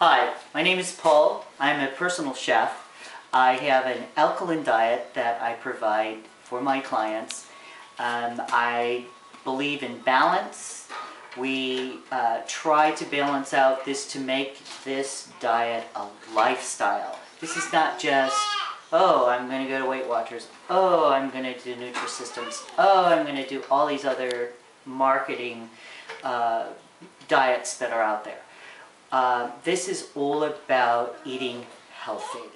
Hi, my name is Paul. I'm a personal chef. I have an alkaline diet that I provide for my clients. I believe in balance. We try to balance out this to make this diet a lifestyle. This is not just, oh, I'm going to go to Weight Watchers, oh, I'm going to do Nutrisystems, oh, I'm going to do all these other marketing diets that are out there. This is all about eating healthy,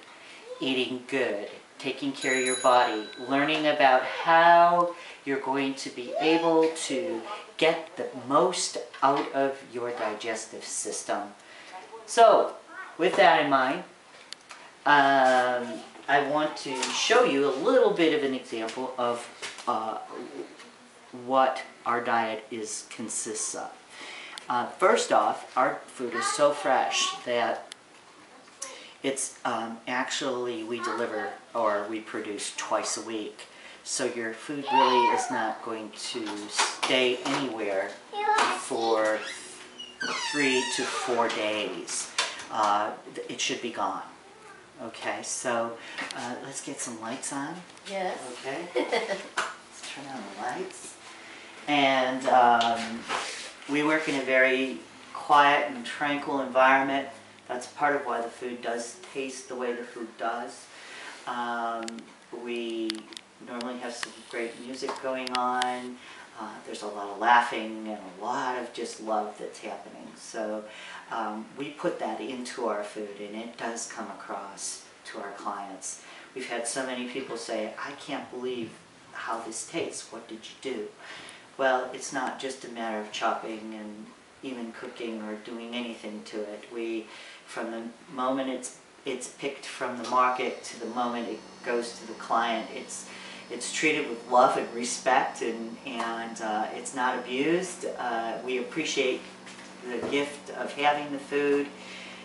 eating good, taking care of your body, learning about how you're going to be able to get the most out of your digestive system. So, with that in mind, I want to show you a little bit of an example of what our diet consists of. First off, our food is so fresh that it's actually we deliver or we produce twice a week. So your food really is not going to stay anywhere for 3 to 4 days. It should be gone. Okay, so let's get some lights on. Yes. Okay. Let's turn on the lights. And we work in a very quiet and tranquil environment. That's part of why the food does taste the way the food does. We normally have some great music going on. There's a lot of laughing and a lot of just love that's happening. So we put that into our food, and it does come across to our clients. We've had so many people say, I can't believe how this tastes. What did you do? Well, it's not just a matter of chopping and even cooking or doing anything to it. From the moment it's picked from the market to the moment it goes to the client, it's treated with love and respect, and it's not abused. We appreciate the gift of having the food.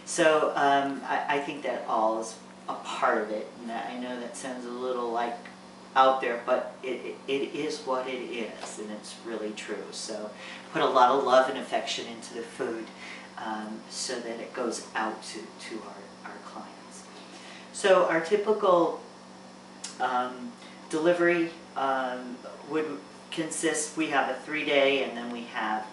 So I think that all is a part of it. And I know that sounds a little like out there, but it is what it is, and it's really true. So put a lot of love and affection into the food so that it goes out to our clients. So our typical delivery would consist, we have a 3-day and then we have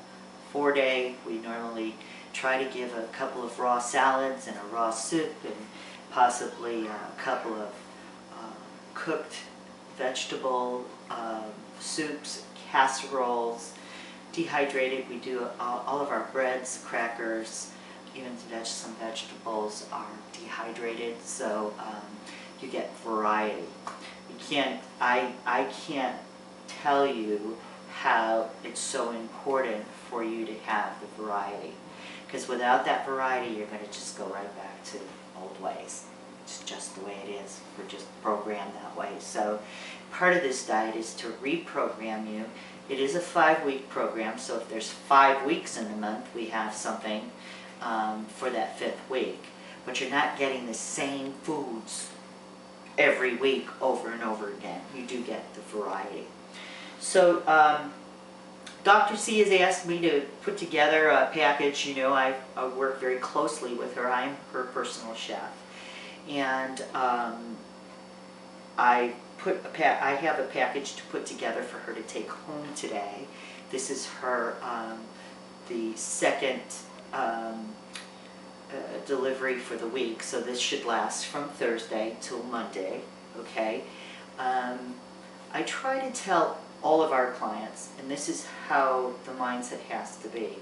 4-day. We normally try to give a couple of raw salads and a raw soup and possibly a couple of cooked vegetable soups, casseroles, dehydrated. We do all of our breads, crackers, even some vegetables are dehydrated, so you get variety. I can't tell you how it's so important for you to have the variety, because without that variety you're going to just go right back to old ways. It's just the way it is. We're just programmed that way. So part of this diet is to reprogram you. It is a 5-week program, so if there's 5 weeks in a month, we have something for that 5th week. But you're not getting the same foods every week over and over again. You do get the variety. So Dr. C has asked me to put together a package. You know, I work very closely with her. I'm her personal chef. And I have a package to put together for her to take home today. This is her the second delivery for the week, so this should last from Thursday till Monday. Okay. I try to tell all of our clients, and this is how the mindset has to be.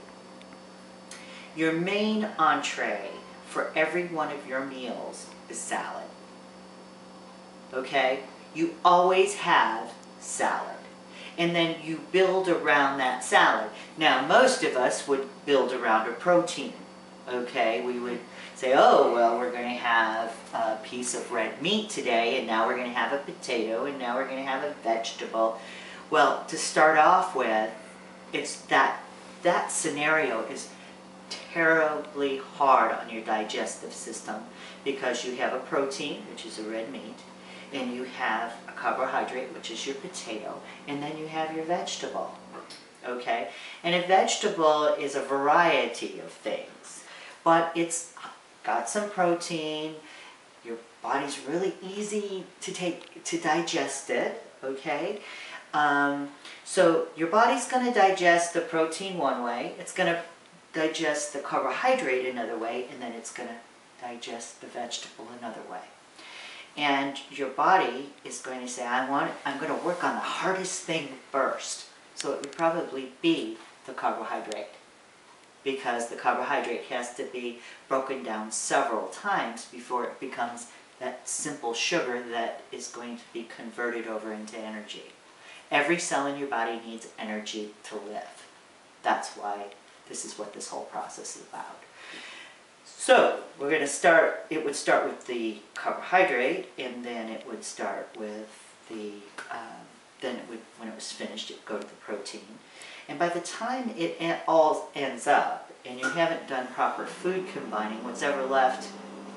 Your main entree for every one of your meals is salad. Okay? You always have salad. And then you build around that salad. Now, most of us would build around a protein. Okay? We would say, oh, well, we're going to have a piece of red meat today, and now we're going to have a potato, and now we're going to have a vegetable. Well, to start off with, it's that scenario is terribly hard on your digestive system, because you have a protein, which is a red meat, and you have a carbohydrate, which is your potato, and then you have your vegetable. Okay? And a vegetable is a variety of things, but it's got some protein. Your body's really easy to digest it, okay? So your body's going to digest the protein one way, it's going to digest the carbohydrate another way, and then it's going to digest the vegetable another way. And your body is going to say, I'm going to work on the hardest thing first. So it would probably be the carbohydrate, because the carbohydrate has to be broken down several times before it becomes that simple sugar that is going to be converted over into energy. Every cell in your body needs energy to live. That's why this is what this whole process is about. So we're going to start, it would start with the carbohydrate, and then it would start with the, then it would, when it was finished, it would go to the protein. And by the time it all ends up, and you haven't done proper food combining, what's ever left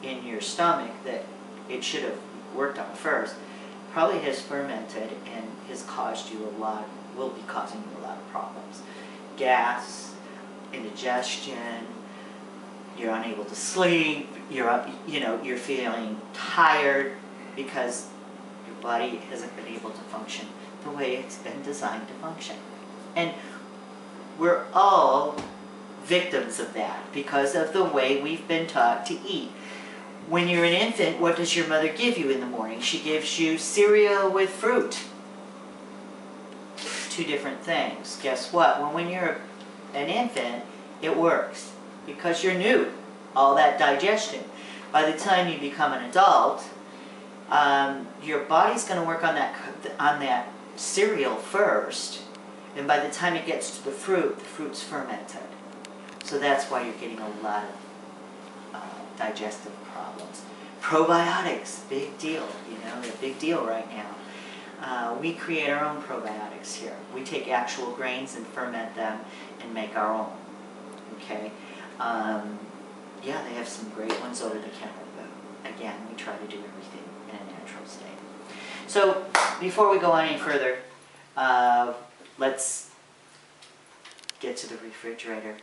in your stomach that it should have worked on first, probably has fermented and has caused you a lot, will be causing you a lot of problems. Gas, indigestion, you're unable to sleep, you're feeling tired because your body hasn't been able to function the way it's been designed to function. And we're all victims of that because of the way we've been taught to eat. When you're an infant, what does your mother give you in the morning? She gives you cereal with fruit. Two different things. Guess what? Well, when you're an infant, it works because you're new. All that digestion. By the time you become an adult, your body's going to work on that cereal first, and by the time it gets to the fruit's fermented. So that's why you're getting a lot of digestive problems. Probiotics, big deal, they're a big deal right now. We create our own probiotics here. We take actual grains and ferment them and make our own, okay? Yeah, they have some great ones over the counter, but again, we try to do everything in a natural state. So, before we go on any further, let's get to the refrigerator.